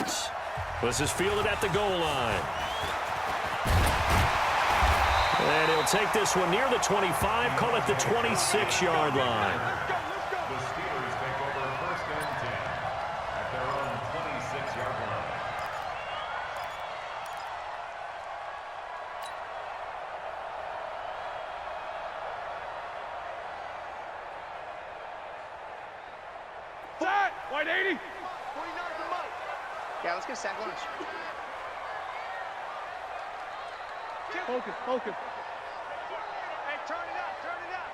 yards. This is fielded at the goal line. And he'll take this one near the 25, call it the 26-yard line. The Steelers take over 1st and 10 at their own 26-yard line. Set! White 80! 49 for Mike. Yeah, let's get a sack lunch. Focus, focus. Hey, turn it up, turn it up.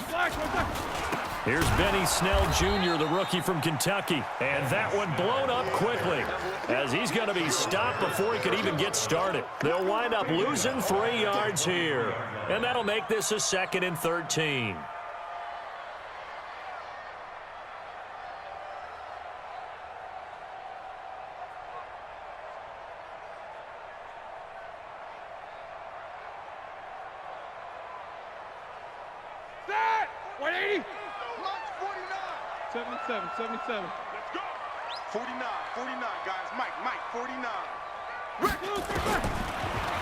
Flash, 1 second. Here's Benny Snell Jr., the rookie from Kentucky. And that one blown up quickly as he's going to be stopped before he could even get started. They'll wind up losing 3 yards here. And that'll make this a 2nd and 13. Set! White 80! Lunch 49. 77, 77. Let's go. 49, 49, guys. Mike, 49. Rick, loose, Rick.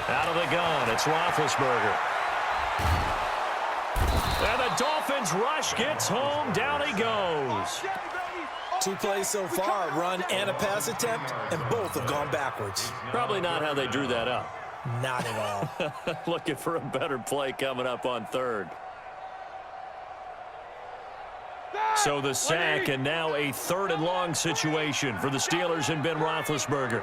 Out of the gun, it's Roethlisberger. And the Dolphins rush gets home. Down he goes. 2 plays so far, a run and a pass attempt, and both have gone backwards. Probably not how they drew that up. Not at all. Looking for a better play coming up on 3rd. So the sack, and now a 3rd and long situation for the Steelers and Ben Roethlisberger.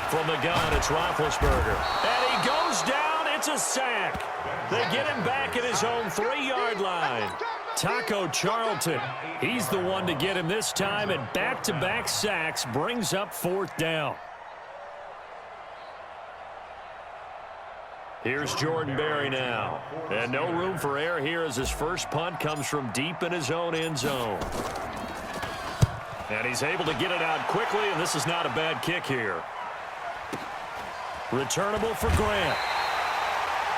From the gun, it's Roethlisberger. And he goes down. It's a sack. They get him back at his own 3-yard line. Taco Charlton, he's the one to get him this time, and back-to-back sacks brings up 4th down. Here's Jordan Berry now. And no room for error here as his first punt comes from deep in his own end zone. And he's able to get it out quickly, and this is not a bad kick here. Returnable for Grant.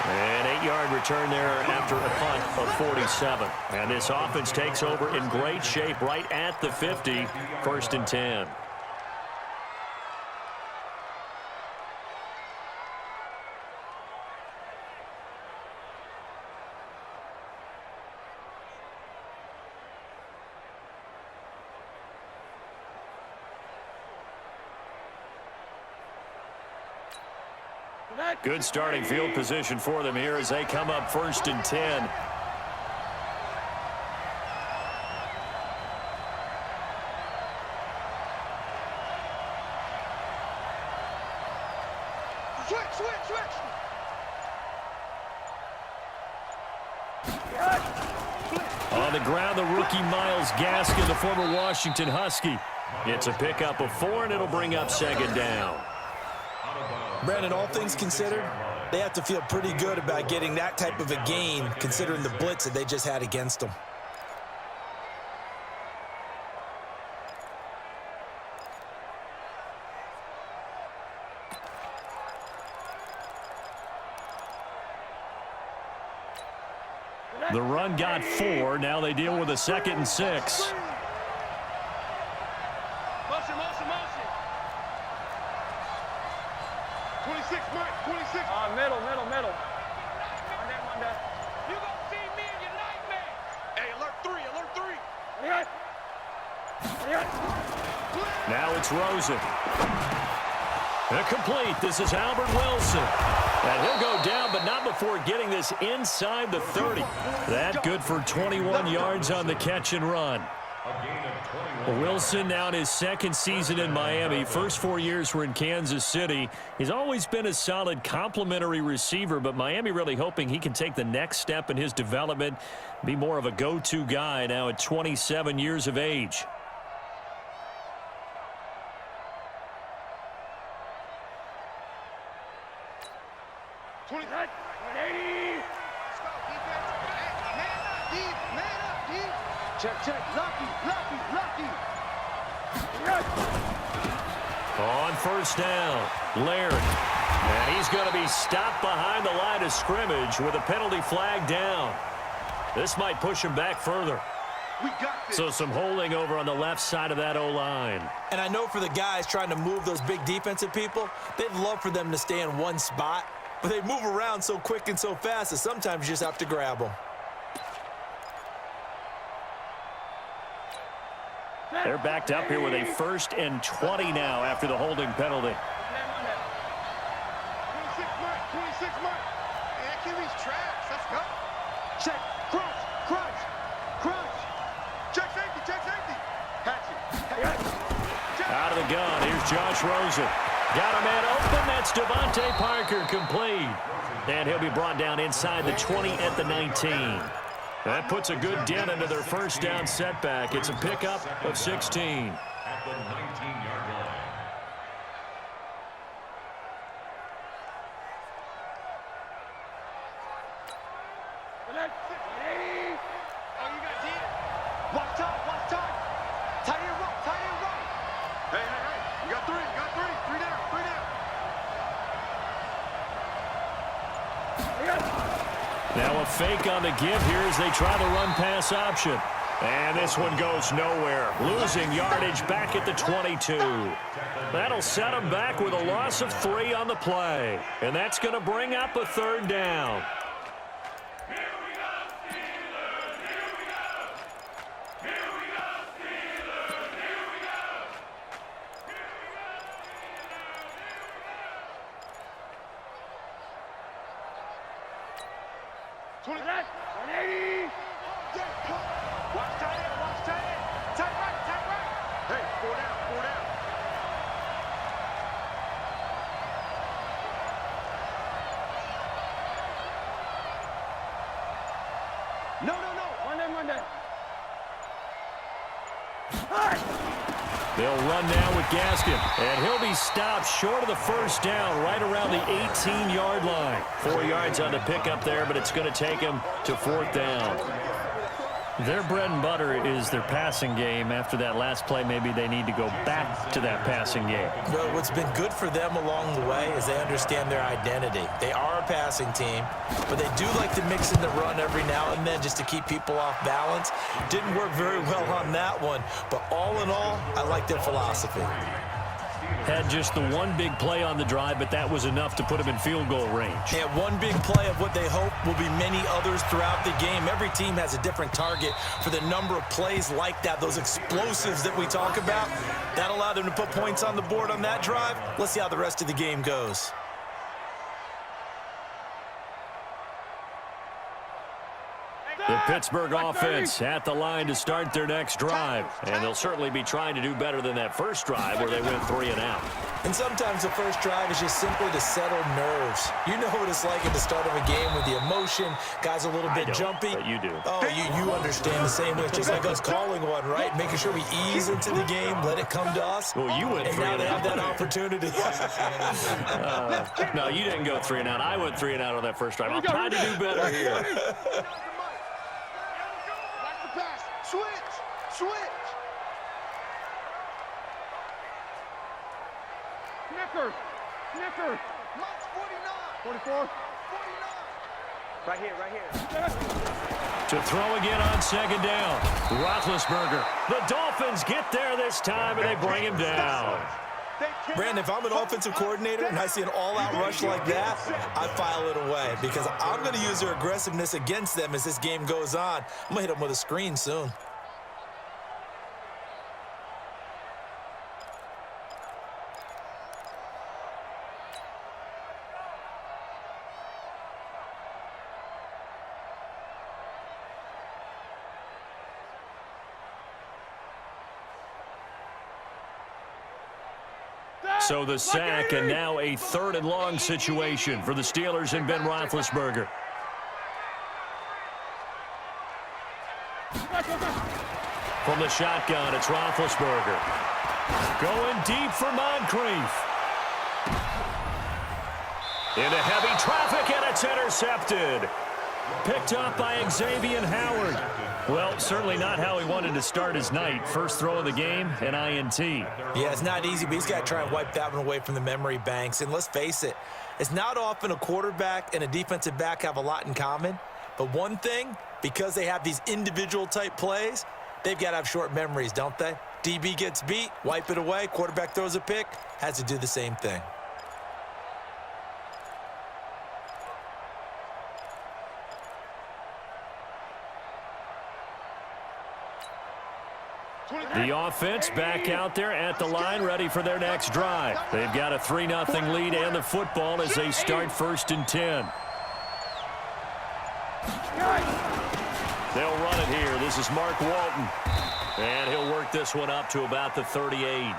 An 8-yard return there after a punt of 47. And this offense takes over in great shape right at the 50, 1st and 10. Good starting field position for them here as they come up 1st and 10. Switch. On the ground, the rookie Myles Gaskin, the former Washington Husky. It's a pickup of 4, and it'll bring up 2nd down. Brandon, all things considered, they have to feel pretty good about getting that type of a gain, considering the blitz that they just had against them. The run got 4. Now they deal with a 2nd and 6. Motion. 26, Mike, 26. Middle. Monday. You gonna see me in your nightmare. Hey, alert 3. Now it's Rosen. Complete. This is Albert Wilson. And he'll go down, but not before getting this inside the 30. That good for 21 yards on the catch and run. Wilson now in his 2nd season in Miami. First 4 years were in Kansas City. He's always been a solid complementary receiver, but Miami really hoping he can take the next step in his development, be more of a go-to guy now at 27 years of age. Check. Lucky. On first down, Laird. And he's going to be stopped behind the line of scrimmage with a penalty flag down. This might push him back further. We got this. So some holding over on the left side of that O-line. And I know for the guys trying to move those big defensive people, they'd love for them to stay in one spot, but they move around so quick and so fast that sometimes you just have to grab them. They're backed up here with a 1st and 20 now after the holding penalty. 26 Mike, 26 Mike. Man, QB's trash. Let's go. Check, crunch, crunch, crunch. Check safety, check safety. Hatch it. Out of the gun, here's Josh Rosen. Got a man open, that's Devontae Parker, complete. And he'll be brought down inside the 20 at the 19. That puts a good dent into their first down setback. It's a pickup of 16. At the 19-yard line. Oh, you got 10? Watch time. Tight end right. Hey. You got three. Three down. Now a fake on the give here as they try the run-pass option. And this one goes nowhere. Losing yardage back at the 22. That'll set them back with a loss of 3 on the play. And that's going to bring up a 3rd down. Watch tight end. Tight right. Hey, 4 down. No. One day. They'll run now with Gaskin, and he'll be stopped short of the first down right around the 18-yard line. 4 yards on the pickup there, but it's going to take him to 4th down. Their bread and butter is their passing game. After that last play, maybe they need to go back to that passing game. Well, what's been good for them along the way is they understand their identity. They are a passing team, but they do like to mix in the run every now and then just to keep people off balance. Didn't work very well on that one, but all in all, I like their philosophy. Had just the one big play on the drive, but that was enough to put him in field goal range. And one big play of what they hope will be many others throughout the game. Every team has a different target for the number of plays like that, those explosives that we talk about. That allowed them to put points on the board on that drive. Let's see how the rest of the game goes. The Pittsburgh offense at the line to start their next drive. And they'll certainly be trying to do better than that first drive where they went 3 and out. And sometimes the first drive is just simply to settle nerves. You know what it's like at the start of a game with the emotion. Guys a little bit jumpy. But you do. Oh, you understand the same way. It's just like us calling one, right? Making sure we ease into the game, let it come to us. Well, you went and 3 now and they have out. that opportunity. No, you didn't go 3 and out. I went 3 and out on that first drive. I'll try to do better here. Switch. Snickers. Mike's 49. 44. 49. Right here. To throw again on 2nd down. Roethlisberger. The Dolphins get there this time, and they bring him down. Brandon, if I'm an offensive coordinator and I see an all-out rush like that, I file it away because I'm going to use their aggressiveness against them as this game goes on. I'm going to hit them with a screen soon. So the sack, and now a 3rd and long situation for the Steelers and Ben Roethlisberger. From the shotgun, it's Roethlisberger. Going deep for Moncrief. Into heavy traffic, and it's intercepted. Picked up by Xavier Howard. Well, certainly not how he wanted to start his night. First throw of the game, an INT. Yeah, it's not easy, but he's got to try and wipe that one away from the memory banks. And let's face it, it's not often a quarterback and a defensive back have a lot in common. But one thing, because they have these individual type plays, they've got to have short memories, don't they? DB gets beat, wipe it away, quarterback throws a pick, has to do the same thing. The offense back out there at the line, ready for their next drive. They've got a 3-0 lead and the football as they start 1st and 10. They'll run it here. This is Mark Walton. And he'll work this one up to about the 38.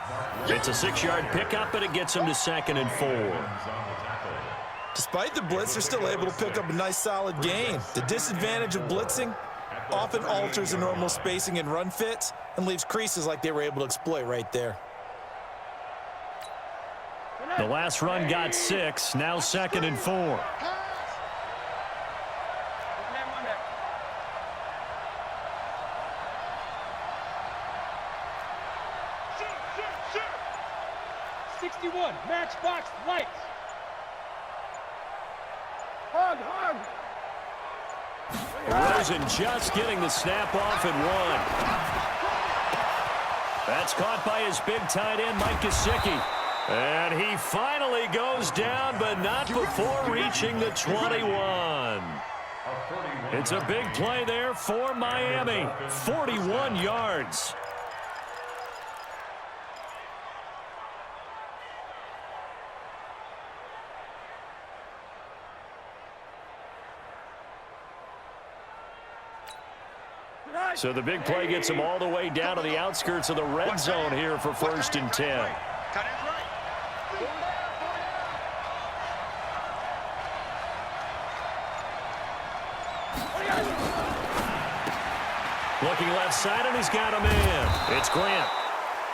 It's a 6-yard pickup, and it gets him to 2nd and 4. Despite the blitz, they're still able to pick up a nice solid gain. The disadvantage of blitzing often alters the normal spacing and run fits and leaves creases like they were able to exploit right there. The last run got 6, now 2nd and 4. Matchbox lights. Hug. Rosen just getting the snap off at 1. That's caught by his big tight end, Mike Gesicki. And he finally goes down, but not before reaching the 21. It's a big play there for Miami. 41 yards. So the big play gets him all the way down to the outskirts of the red zone here for 1st and 10. Looking left side, and he's got a man. It's Grant.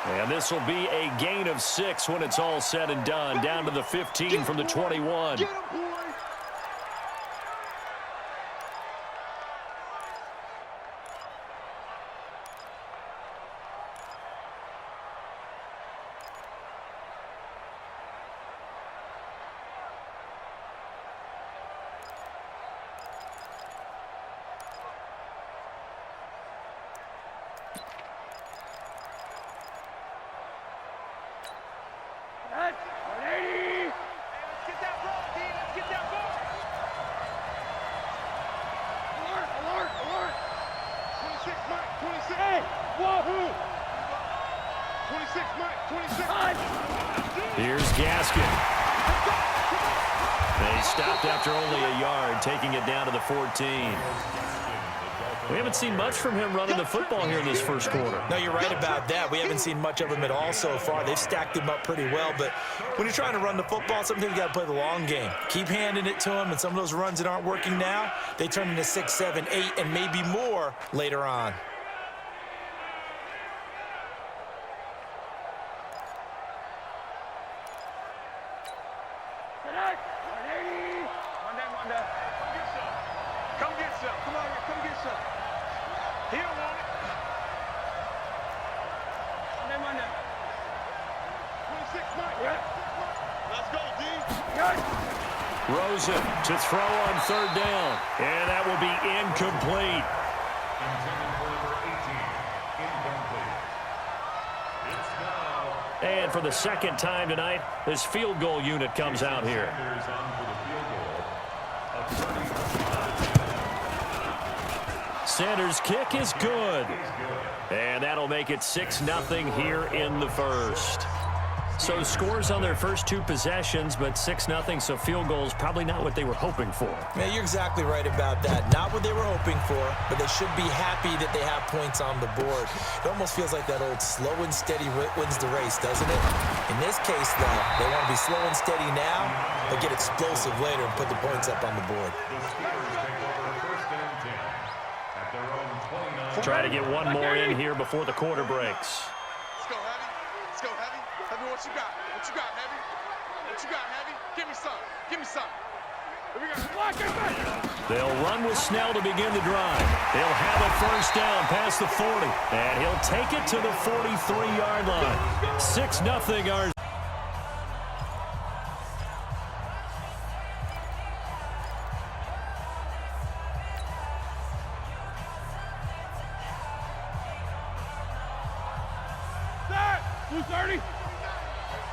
And this will be a gain of 6 when it's all said and done. Down to the 15 from the 21. Here's Gaskin. They stopped after only a yard, taking it down to the 14. We haven't seen much from him running the football here in this first quarter. No, you're right about that. We haven't seen much of him at all so far. They've stacked him up pretty well, but when you're trying to run the football, sometimes you got to play the long game. Keep handing it to him, and some of those runs that aren't working now, they turn into 6, 7, 8, and maybe more later on. Rosen to throw on 3rd down, and that will be incomplete. And for the 2nd time tonight, this field goal unit comes out here. Sanders' kick is good. And that'll make it 6-0 here in the first. So scores on their first 2 possessions, but 6-0, so field goals probably not what they were hoping for. Yeah, you're exactly right about that. Not what they were hoping for, but they should be happy that they have points on the board. It almost feels like that old slow and steady wins the race, doesn't it? In this case, though, they want to be slow and steady now, but get explosive later and put the points up on the board. Try to get one more in here before the quarter breaks. Let's go, Heavy. Let's go, Heavy. Heavy, what you got? What you got, Heavy? What you got, Heavy? Give me some. Give me some. They'll run with Snell to begin the drive. He'll have a first down past the 40, and he'll take it to the 43-yard line. 6-0 our. Who's 30? You're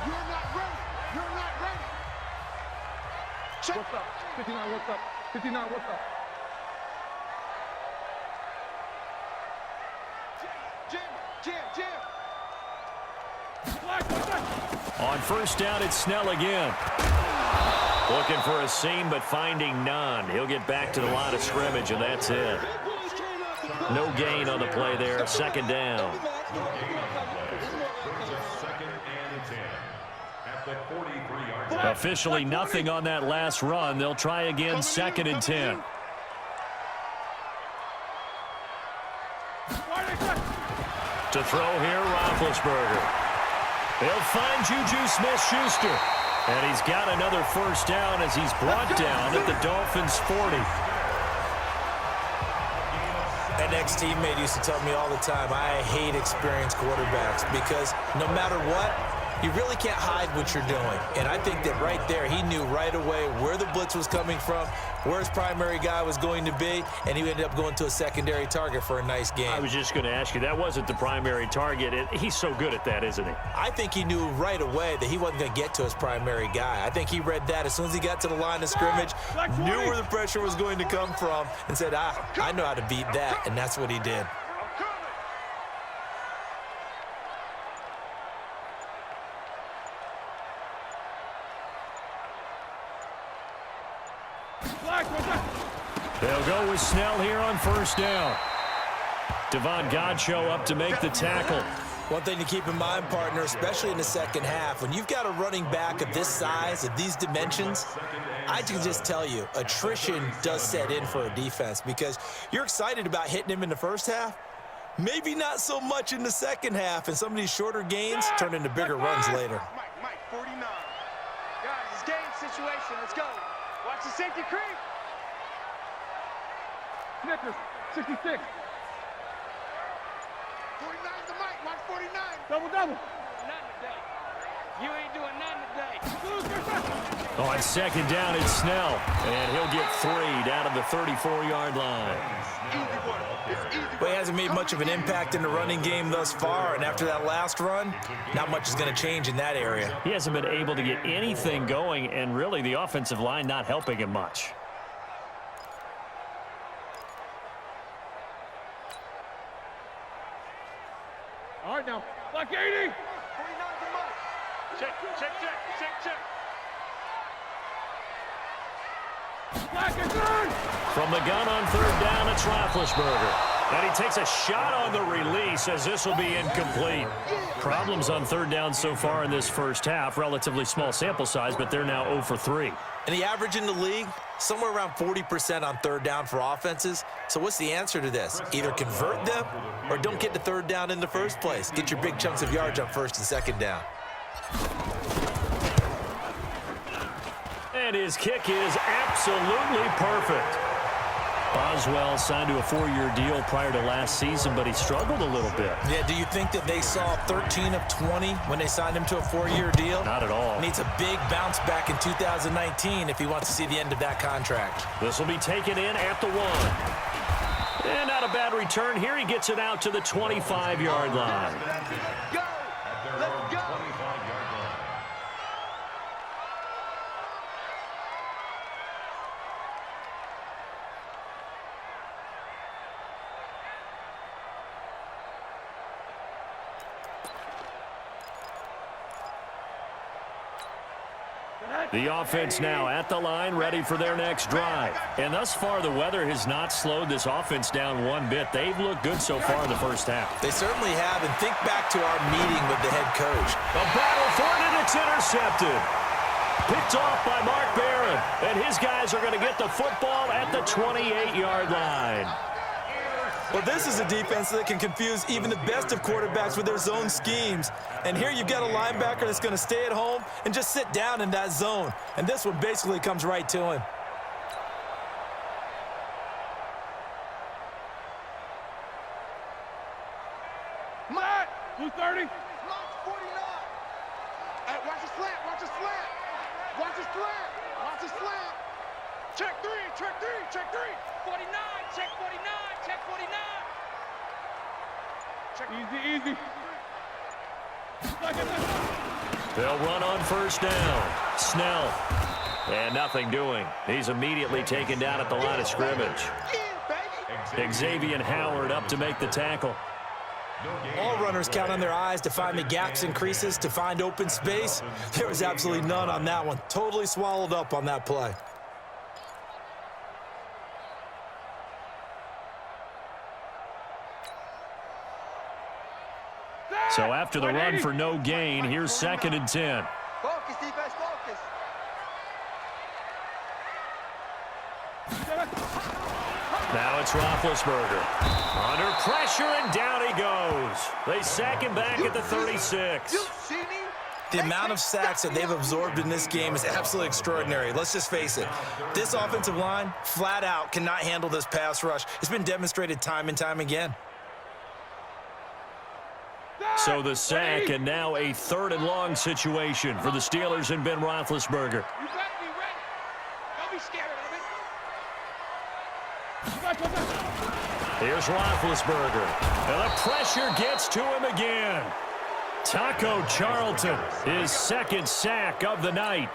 not ready. You're not ready. Check. What's up? 59, what's up? 59, what's up? Jam. Flag, what's up? On first down, it's Snell again. Looking for a seam, but finding none. He'll get back to the line of scrimmage, and that's it. No gain on the play there. Second down. Officially nothing on that last run. They'll try again, second and 10. To throw here, Roethlisberger. He'll find Juju Smith-Schuster. And he's got another first down as he's brought down at the Dolphins' 40. An ex-teammate used to tell me all the time, I hate experienced quarterbacks because no matter what, you really can't hide what you're doing. And I think that right there, he knew right away where the blitz was coming from, where his primary guy was going to be, and he ended up going to a secondary target for a nice game. I was just going to ask you, that wasn't the primary target. He's so good at that, isn't he? I think he knew right away that he wasn't going to get to his primary guy. I think he read that as soon as he got to the line of scrimmage, knew where the pressure was going to come from, and said, I know how to beat that, and that's what he did. They'll go with Snell here on first down. Devon Godchaux up to make the tackle. One thing to keep in mind, partner, especially in the second half, when you've got a running back of this size, of these dimensions, I can just tell you, attrition does set in for a defense because you're excited about hitting him in the first half, maybe not so much in the second half, and some of these shorter gains turn into bigger runs later. Mike, 49. Guys, it's game situation. Let's go. Watch the safety creep. Snickers, 66. 49 to Mike. Watch 49. Double. Nothing today. You ain't doing nothing today. On second down, it's Snell. And he'll get 3 down to the 34-yard line. Well, he hasn't made much of an impact in the running game thus far, and after that last run, not much is going to change in that area. He hasn't been able to get anything going, and really the offensive line not helping him much. All right, now. Black 80. 49 to Mike. Check. Black is done. From the gun on third down, it's Roethlisberger. And he takes a shot on the release as this will be incomplete. Problems on third down so far in this first half. Relatively small sample size, but they're now 0 for 3. And the average in the league, somewhere around 40% on third down for offenses. So what's the answer to this? Either convert them or don't get to third down in the first place. Get your big chunks of yards on first and second down. And his kick is absolutely perfect. Boswell signed to a 4-year deal prior to last season, but he struggled a little bit. Yeah, do you think that they saw 13 of 20 when they signed him to a 4-year deal? Not at all. Needs a big bounce back in 2019 if he wants to see the end of that contract. This will be taken in at the 1. And not a bad return here. He gets it out to the 25-yard line. Go. Let's go. The offense now at the line, ready for their next drive. And thus far, the weather has not slowed this offense down one bit. They've looked good so far in the first half. They certainly have, and think back to our meeting with the head coach. A battle for it, and it's intercepted. Picked off by Mark Barron. And his guys are going to get the football at the 28-yard line. Well, this is a defense that can confuse even the best of quarterbacks with their zone schemes. And here you've got a linebacker that's going to stay at home and just sit down in that zone. And this one basically comes right to him. slant. Watch the slant. Check three, check three, check three. 49, check 49, check 49. Easy. They'll run on first down. Snell. And nothing doing. He's immediately taken down at the line of scrimmage. Xavier Howard up to make the tackle. All runners count on their eyes to find the gaps and creases, to find open space. There was absolutely none on that one. Totally swallowed up on that play. So after the run for no gain, here's 2nd and 10. Focus, defense, focus. Now it's Roethlisberger. Under pressure, and down he goes. They sack him back at the 36. You see me? The amount of sacks that they've absorbed in this game is absolutely extraordinary. Let's just face it. This offensive line, flat out, cannot handle this pass rush. It's been demonstrated time and time again. So the sack, and now a 3rd and long situation for the Steelers and Ben Roethlisberger. You better be ready. Don't be scared of it. Here's Roethlisberger. And the pressure gets to him again. Taco Charlton, his 2nd sack of the night.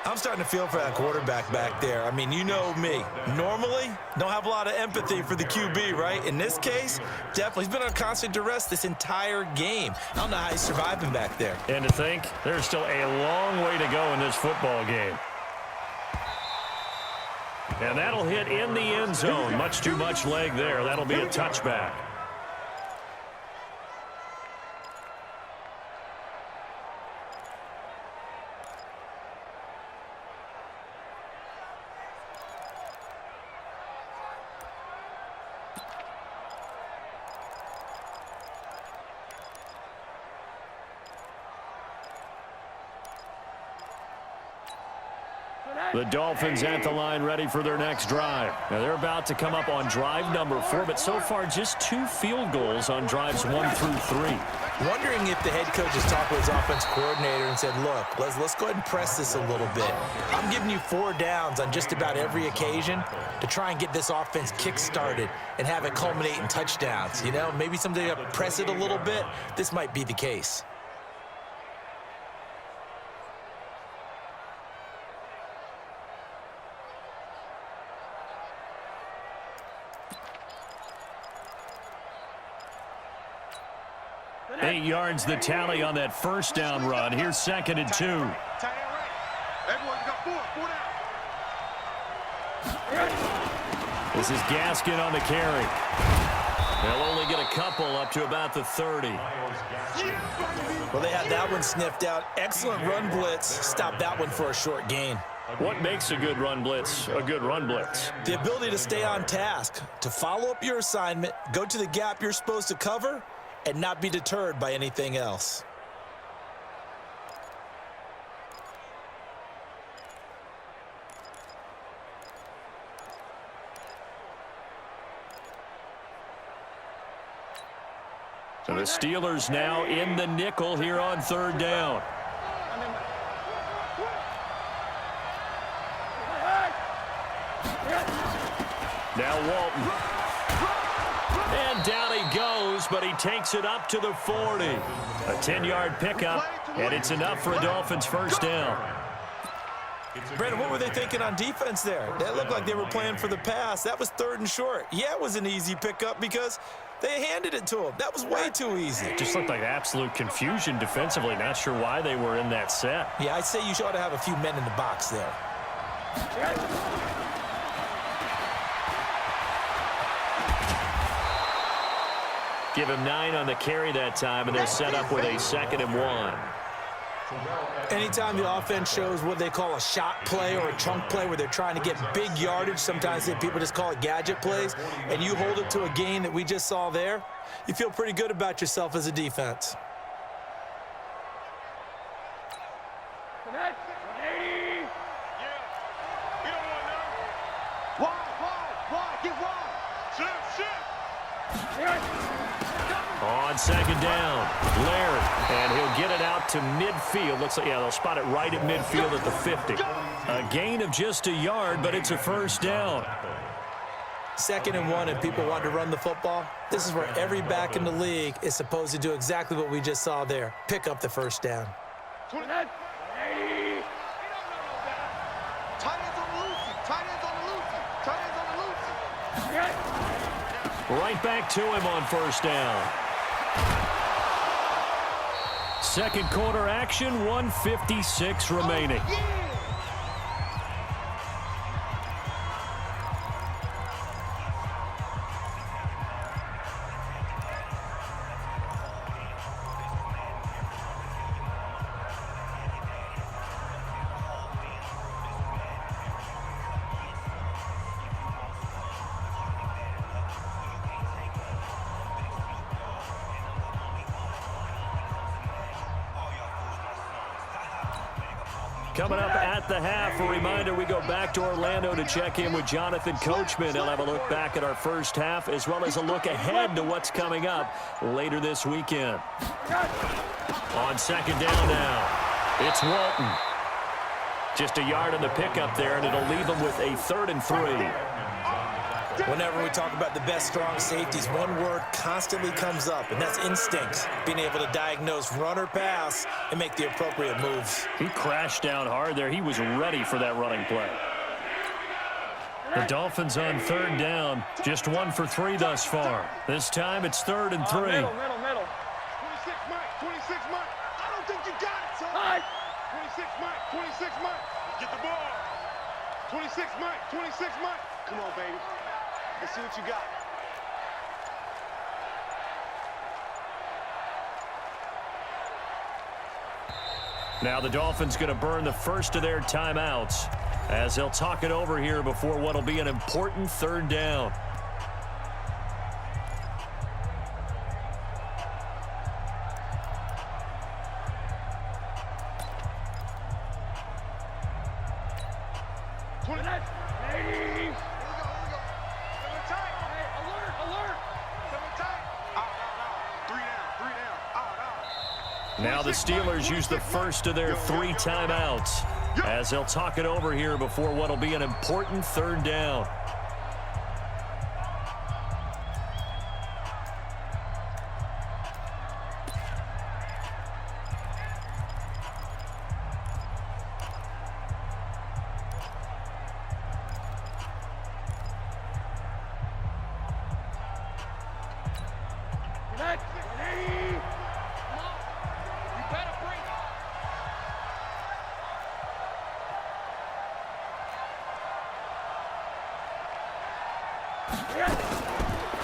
I'm starting to feel for that quarterback back there. I mean, you know me. Normally, don't have a lot of empathy for the QB, right? In this case, definitely. He's been on constant duress this entire game. I don't know how he's surviving back there. And to think, there's still a long way to go in this football game. And that'll hit in the end zone. Much too much leg there. That'll be a touchback. The Dolphins at the line ready for their next drive. Now they're about to come up on drive number 4, but so far just 2 field goals on drives 1 through 3. Wondering if the head coach has talked to his offense coordinator and said, look, let's go ahead and press this a little bit. I'm giving you 4 downs on just about every occasion to try and get this offense kick-started and have it culminate in touchdowns. You know, maybe someday to press it a little bit. This might be the case. Eight yards the tally on that first down run. Here's 2nd and 2. Everyone got 4 down. This is Gaskin on the carry. They'll only get a couple up to about the 30. Well, they had that one sniffed out. Excellent run blitz. Stop that one for a short gain. What makes a good run blitz a good run blitz? The ability to stay on task, to follow up your assignment, go to the gap you're supposed to cover, and not be deterred by anything else. So the Steelers now in the nickel here on 3rd down. Now Walton. And down he goes, but he takes it up to the 40. A 10-yard pickup, and it's enough for a Dolphins first down. Brandon, what were they thinking on defense there? That looked like they were playing for the pass. That was 3rd and short. Yeah, it was an easy pickup because they handed it to him. That was way too easy. It just looked like absolute confusion defensively. Not sure why they were in that set. Yeah, I'd say you ought to have a few men in the box there. Give him 9 on the carry that time, and they're set up with a 2nd and 1. Anytime the offense shows what they call a shot play or a chunk play where they're trying to get big yardage, sometimes people just call it gadget plays, and you hold it to a gain that we just saw there, you feel pretty good about yourself as a defense. Wide, get wide. On second down. Laird, and he'll get it out to midfield. Looks like, yeah, they'll spot it right at midfield at the 50. A gain of just a yard, but it's a first down. 2nd and 1, and people want to run the football. This is where every back in the league is supposed to do exactly what we just saw there. Pick up the first down. 29. Tight ends on the loosey. Tight ends on the loosey. Tight ends on the loosey. Right back to him on first down. Second quarter action, 1:56 remaining. Coming up at the half, a reminder, we go back to Orlando to check in with Jonathan Coachman. He'll have a look back at our first half as well as a look ahead to what's coming up later this weekend. On second down now, it's Walton. Just a yard on the pickup there, and it'll leave them with a 3rd and 3. Whenever we talk about the best strong safeties, one word constantly comes up, and that's instincts. Being able to diagnose run or pass and make the appropriate moves. He crashed down hard there. He was ready for that running play. The Dolphins on 3rd down, just 1 for 3 thus far. This time it's 3rd and 3. Middle. 26 Mike. 26 Mike. I don't think you got it, son. 26 Mike. 26 Mike. Get the ball. 26 Mike. 26 Mike. Come on, baby. Let's see what you got. Now the Dolphins going to burn the first of their timeouts as they'll talk it over here before what will be an important 3rd down. Now the Steelers use the first of their 3 timeouts as they'll talk it over here before what will be an important 3rd down.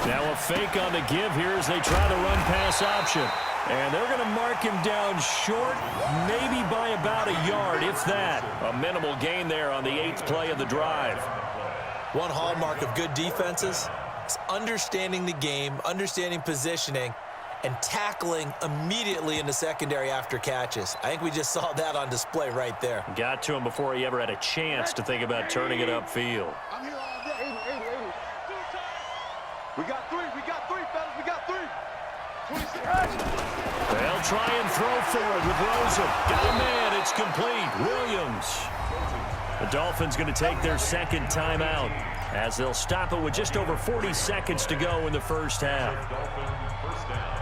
Now a fake on the give here as they try the run-pass option. And they're going to mark him down short, maybe by about a yard, if that. A minimal gain there on the 8th play of the drive. One hallmark of good defenses is understanding the game, understanding positioning, and tackling immediately in the secondary after catches. I think we just saw that on display right there. Got to him before he ever had a chance to think about turning it upfield. I'm here all day. 80. We got 3. We got 3, fellas. We got 3. 26. They'll try and throw forward with Rosen. Got a man. It's complete. Williams. The Dolphins going to take their 2nd timeout as they'll stop it with just over 40 seconds to go in the first half. First down.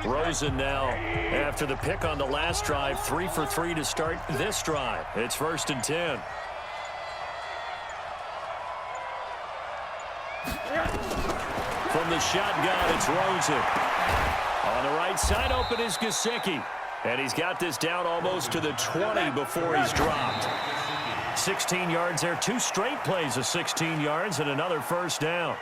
Rosen now, after the pick on the last drive, 3 for 3 to start this drive. It's 1st and 10. From the shotgun, it's Rosen. On the right side, open is Gesicki. And he's got this down almost to the 20 before he's dropped. 16 yards there, 2 straight plays of 16 yards and another first down.